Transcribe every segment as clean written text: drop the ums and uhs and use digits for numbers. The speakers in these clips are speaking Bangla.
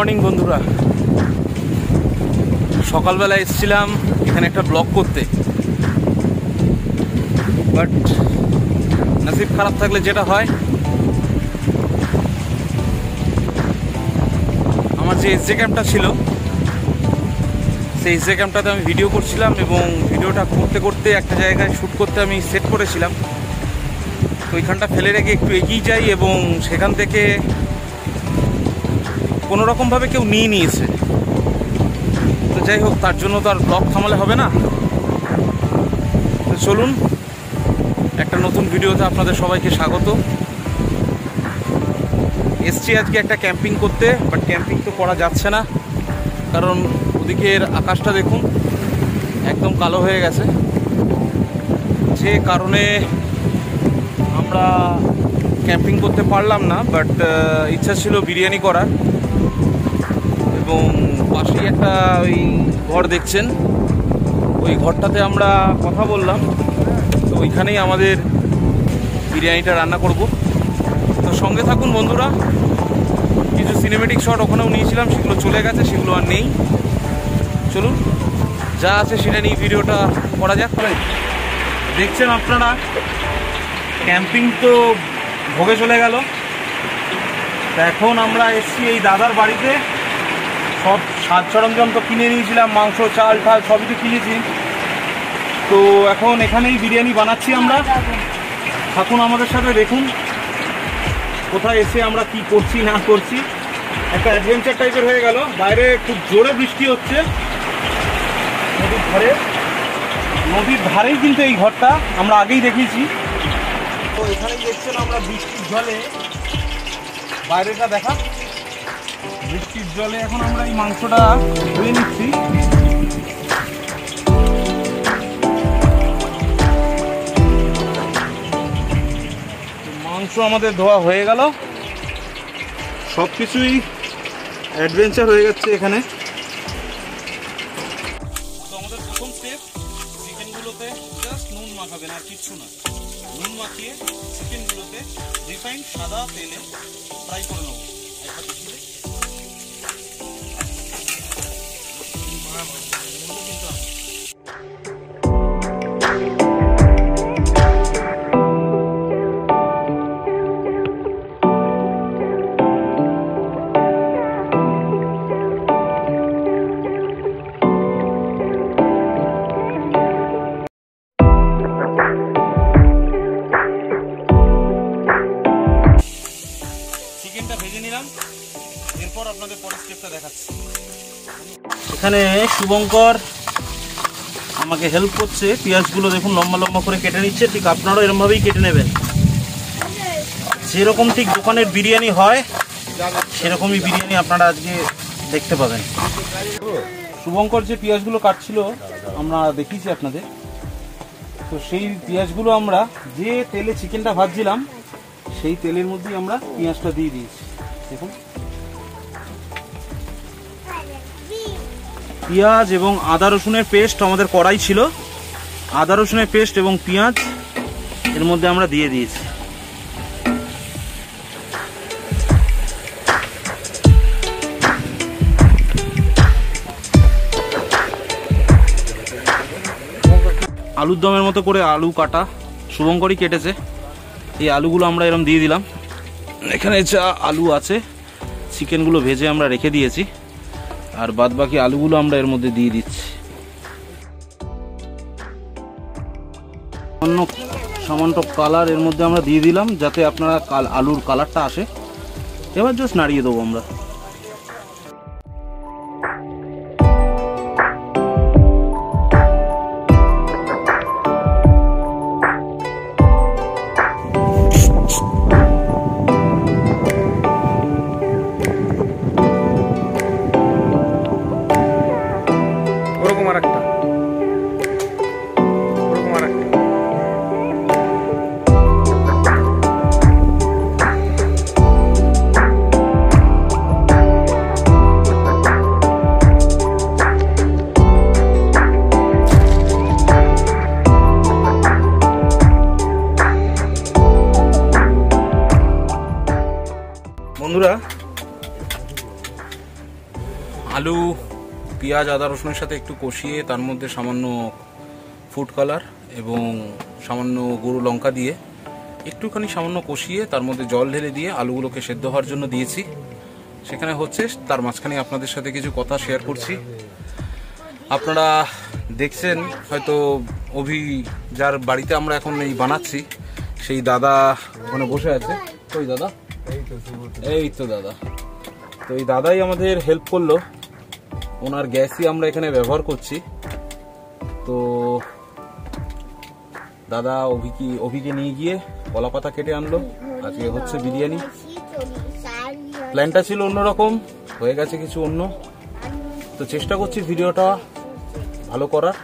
মর্নিং বন্ধুরা, সকালবেলা এসেছিলাম এখানে একটা ব্লগ করতে, বাট নসিব খারাপ থাকলে যেটা হয়, আমার যে sjcamটা ছিল সেই sjcamটাতে আমি ভিডিও করছিলাম এবং ভিডিওটা করতে করতে একটা জায়গায় শ্যুট করতে আমি সেট করেছিলাম। তো ওইখানটা ফেলে রেখে একটু এগিয়ে যাই এবং সেখান থেকে কোনোরকমভাবে কেউ নিয়ে নিয়েছে। তো যাই হোক, তার জন্য তো আর ব্লগ থামালে হবে না। তো চলুন, একটা নতুন ভিডিওতে আপনাদের সবাইকে স্বাগত। এসছি আজকে একটা ক্যাম্পিং করতে, বাট ক্যাম্পিং তো করা যাচ্ছে না, কারণ ওদিকের আকাশটা দেখুন একদম কালো হয়ে গেছে। যে কারণে আমরা ক্যাম্পিং করতে পারলাম না, বাট ইচ্ছা ছিল বিরিয়ানি করার। এবং পাশেই একটা ওই ঘর দেখছেন, ওই ঘরটাতে আমরা কথা বললাম, তো ওইখানেই আমাদের বিরিয়ানিটা রান্না করব। তো সঙ্গে থাকুন বন্ধুরা। কিছু সিনেমেটিক শট ওখানেও নিয়েছিলাম, সেগুলো চলে গেছে, সেগুলো আর নেই। চলুন, যা আছে সেটা নিয়ে ভিডিওটা করা যাক। দেখছেন আপনারা, ক্যাম্পিং তো ভোগে চলে গেল। তা এখন আমরা এসছি এই দাদার বাড়িতে। সব সাজ সরঞ্জাম তো কিনে নিয়েছিলাম, মাংস, চাল, ঠাল সবই তো কিনেছি। তো এখন এখানেই বিরিয়ানি বানাচ্ছি আমরা। থাকুন আমাদের সাথে, দেখুন কোথায় এসে আমরা কি করছি না করছি। একটা অ্যাডভেঞ্চার টাইপের হয়ে গেল। বাইরে খুব জোরে বৃষ্টি হচ্ছে, নদীর ধারেই কিন্তু এই ঘরটা আমরা আগেই দেখেছি। তো এখানেই দেখছেন আমরা বৃষ্টির জলে, বাইরেটা দেখা, বৃষ্টির জলে এখন আমরা এই মাংসটা ধুয়ে নিচ্ছি। মাংস আমাদের ধোয়া হয়ে গেল, সব কিছুই অ্যাডভেঞ্চার হয়ে যাচ্ছে এখানে। তো আমাদের প্রথম স্টেপ, চিকেনগুলোতে জাস্ট নুন মাখাবেন, আর কিচ্ছু না। নুন মাখিয়ে চিকেনগুলোতে রিফাইন্ড সাদা তেলে ফ্রাই করে নেবো। চিকেনটা ভেজে নিলাম, এরপর আপনাদের পরের স্টেপটা দেখাচ্ছি। এখানে শুভঙ্কর আমাকে হেল্প করছে, পেঁয়াজগুলো দেখুন লম্বা লম্বা করে কেটে নিচ্ছে। ঠিক আপনারাও এরকমভাবেই কেটে নেবেন, যেরকম ঠিক দোকানের বিরিয়ানি হয় সেরকমই বিরিয়ানি আপনারা আজকে দেখতে পাবেন। শুভঙ্কর যে পেঁয়াজগুলো কাটছিল আমরা দেখিয়েছি আপনাদের। তো সেই পেঁয়াজগুলো আমরা যে তেলে চিকেনটা ভাজছিলাম সেই তেলের মধ্যেই আমরা পেঁয়াজটা দিয়ে দিয়েছি। দেখুন, পেঁয়াজ এবং আদা রসুনের পেস্ট আমাদের কড়াই ছিল, আদা রসুনের পেস্ট এবং পেঁয়াজ এর মধ্যে আমরা দিয়ে দিয়েছি। আলুর দমের মতো করে আলু কাটা, শুভঙ্করই কেটেছে। এই আলুগুলো আমরা এরকম দিয়ে দিলাম। এখানে যা আলু আছে চিকেনগুলো ভেজে আমরা রেখে দিয়েছি, আর বাদ বাকি আলুগুলো আমরা এর মধ্যে দিয়ে দিচ্ছি। সামান্য কালার এর মধ্যে আমরা দিয়ে দিলাম, যাতে আপনারা আলুর কালারটা আসে। এবার জাস্ট নাড়িয়ে দেবো আমরা। বন্ধুরা আলু পেঁয়াজ আদা রসুনের সাথে একটু কষিয়ে তার মধ্যে সামান্য ফুড কালার এবং সামান্য গুঁড়ো লঙ্কা দিয়ে একটুখানি সামান্য কষিয়ে তার মধ্যে জল ঢেলে দিয়ে আলুগুলোকে সেদ্ধ হওয়ার জন্য দিয়েছি। সেখানে হচ্ছে তার মাঝখানে আপনাদের সাথে কিছু কথা শেয়ার করছি। আপনারা দেখছেন হয়তো যার বাড়িতে আমরা এখন এই বানাচ্ছি সেই দাদা ওখানে বসে আছে। ওই দাদা, এই তো দাদা। তো এই দাদাই আমাদের হেল্প করলো, ওনার গ্যাসই আমরা এখানে ব্যবহার করছি। তো দাদা অভিকে নিয়ে গিয়ে কলা পাতা কেটে আনলো। আজকে হচ্ছে বিরিয়ানি। প্ল্যানটা ছিল অন্যরকম, হয়ে গেছে কিছু অন্য। তো চেষ্টা করছি ভিডিওটা ভালো করার,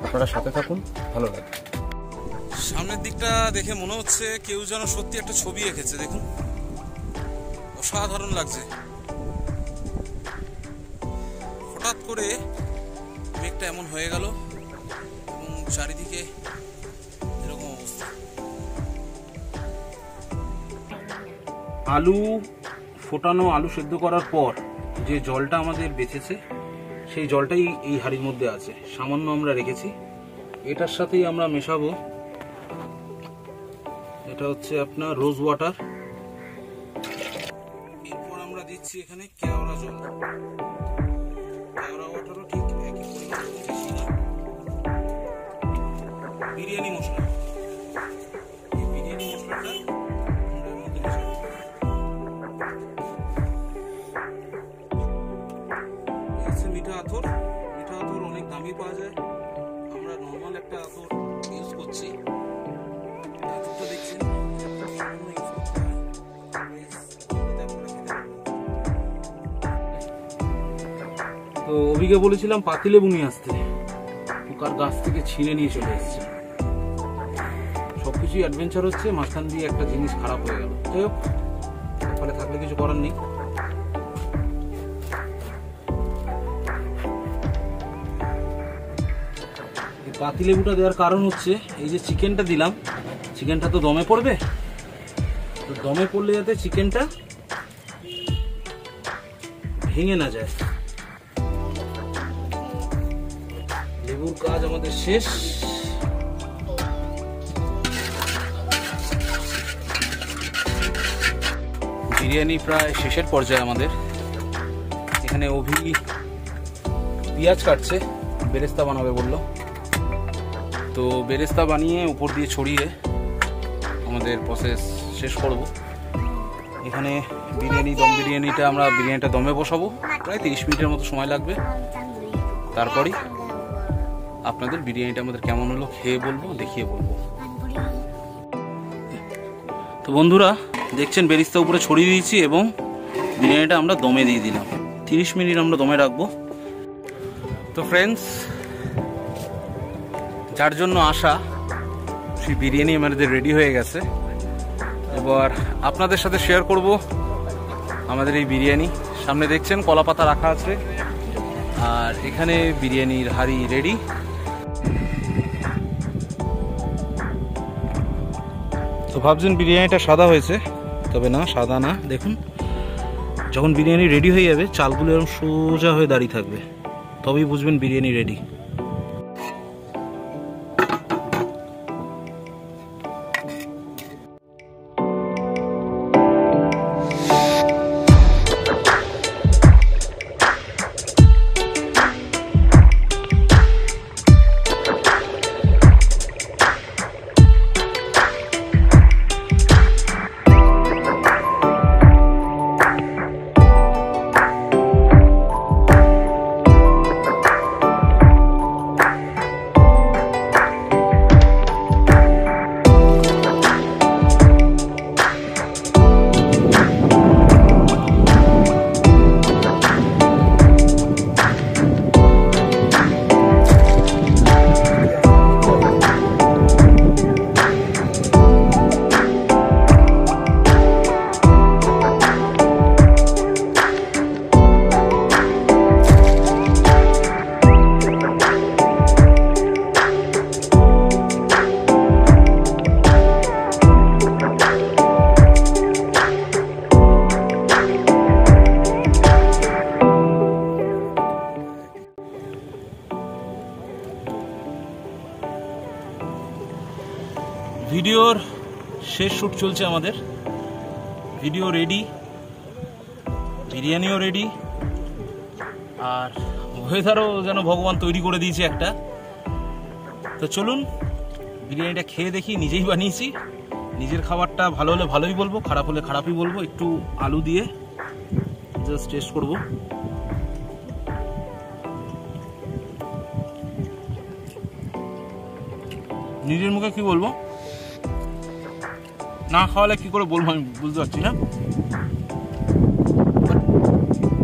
আপনারা সাথে থাকুন, ভালো লাগে। সামনের দিকটা দেখে মনে হচ্ছে কেউ যেন সত্যি একটা ছবি এঁকেছে। দেখুন, অসাধারণ লাগছে। হঠাৎ করে মেঘটা এমন হয়ে গেল এবং চারিদিকে এরকম অবস্থা। আলু ফোটানো, আলু সেদ্ধ করার পর যে জলটা আমাদের বেঁচেছে সেই জলটাই এই হাঁড়ির মধ্যে আছে, সামান্য আমরা রেখেছি। এটার সাথেই আমরা মেশাবো, এটা হচ্ছে আপনার রোজ ওয়াটার। এরপর আমরা দিচ্ছি এখানে কেওড়া জল। কেওড়া ওয়াটারও ঠিক একই পরিমাণ, বেশি না। বিরিয়ানি মশলা, এই বিরিয়ানি মশলাটা আমরা এর মধ্যে মেশাবো। মিঠা আতর, মিঠা আতর অনেক দামি পাওয়া যায়, আমরা নর্মাল একটা আতর ইউজ করছি। আতরটা দেখছেন ইউজ করতে হয়, তো অভিকে বলেছিলাম পাতিলেবু নিয়ে আসতে, কার গাছ থেকে ছিঁড়ে নিয়ে চলে এসেছে। সবকিছুই অ্যাডভেঞ্চার হচ্ছে, মাঝখান দিয়ে একটা জিনিস খারাপ হয়ে গেল। যাই হোক, ফলে থাকলে কিছু করার নেই। পাতিলেবুটা দেওয়ার কারণ হচ্ছে এই যে চিকেনটা দিলাম, চিকেনটা তো দমে পড়বে, তো দমে পড়লে যাতে চিকেনটা ভেঙে না যায়। লেবুর কাজ আমাদের শেষ। বিরিয়ানি প্রায় শেষের পর্যায়ে আমাদের। এখানে অভি পেঁয়াজ কাটছে, বেরেস্তা বানাবে বললো। তো বেরেস্তা বানিয়ে উপর দিয়ে ছড়িয়ে আমাদের প্রসেস শেষ করব। এখানে দম বিরিয়ানিটা আমরা বিরিয়ানিটা দমে বসাবো, প্রায় 30 মিনিটের মতো সময় লাগবে। তারপরই আপনাদের বিরিয়ানিটা আমাদের কেমন হলো খেয়ে বলবো, দেখিয়ে বলবো। তো বন্ধুরা দেখছেন বেরেস্তা উপরে ছড়িয়ে দিয়েছি এবং বিরিয়ানিটা আমরা দমে দিয়ে দিলাম। 30 মিনিট আমরা দমে রাখবো। তো ফ্রেন্ডস, যার জন্য আসা সেই বিরিয়ানি আমাদের রেডি হয়ে গেছে। এবার আপনাদের সাথে শেয়ার করব আমাদের এই বিরিয়ানি। সামনে দেখছেন কলা পাতা রাখা আছে, আর এখানে বিরিয়ানির হাঁড়ি রেডি। তো ভাবছেন বিরিয়ানিটা সাদা হয়েছে, তবে না, সাদা না। দেখুন, যখন বিরিয়ানি রেডি হয়ে যাবে চালগুলো এরকম সোজা হয়ে দাঁড়িয়ে থাকবে, তবেই বুঝবেন বিরিয়ানি রেডি। ভিডিওর শেষ শ্যুট চলছে আমাদের, ভিডিও রেডি, বিরিয়ানিও রেডি, আর ওয়েদারও যেন ভগবান তৈরি করে দিয়েছে একটা। তো চলুন বিরিয়ানিটা খেয়ে দেখি, নিজেই বানিয়েছি, নিজের খাবারটা ভালো হলে ভালোই বলবো, খারাপ হলে খারাপই বলবো। একটু আলু দিয়ে জাস্ট টেস্ট করবো। নিজের মুখে কি বলবো, না খাওয়ালে কি করে বলবো আমি বুঝতে পারছি না।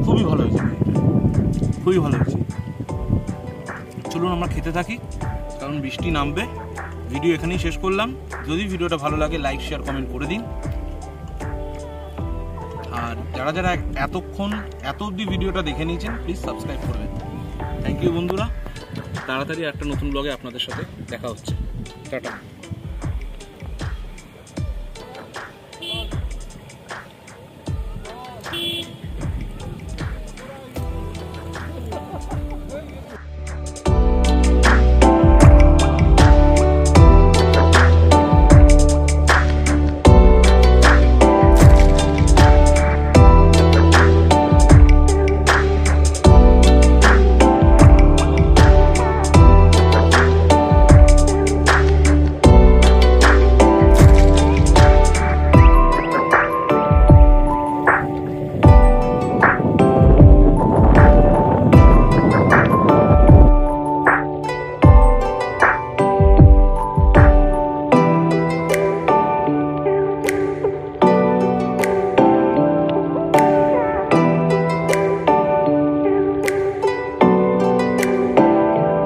খুবই ভালো হয়েছে, খুবই ভালো হয়েছে। চলুন আমরা খেতে থাকি, কারণ বৃষ্টি নামবে। ভিডিও এখানেই শেষ করলাম। যদি ভিডিওটা ভালো লাগে লাইক শেয়ার কমেন্ট করে দিন। আর যারা যারা এতক্ষণ এত অবধি ভিডিওটা দেখে নিয়েছেন প্লিজ সাবস্ক্রাইব করবেন। থ্যাংক ইউ বন্ধুরা। তাড়াতাড়ি একটা নতুন ব্লগে আপনাদের সাথে দেখা হচ্ছে। টাটা।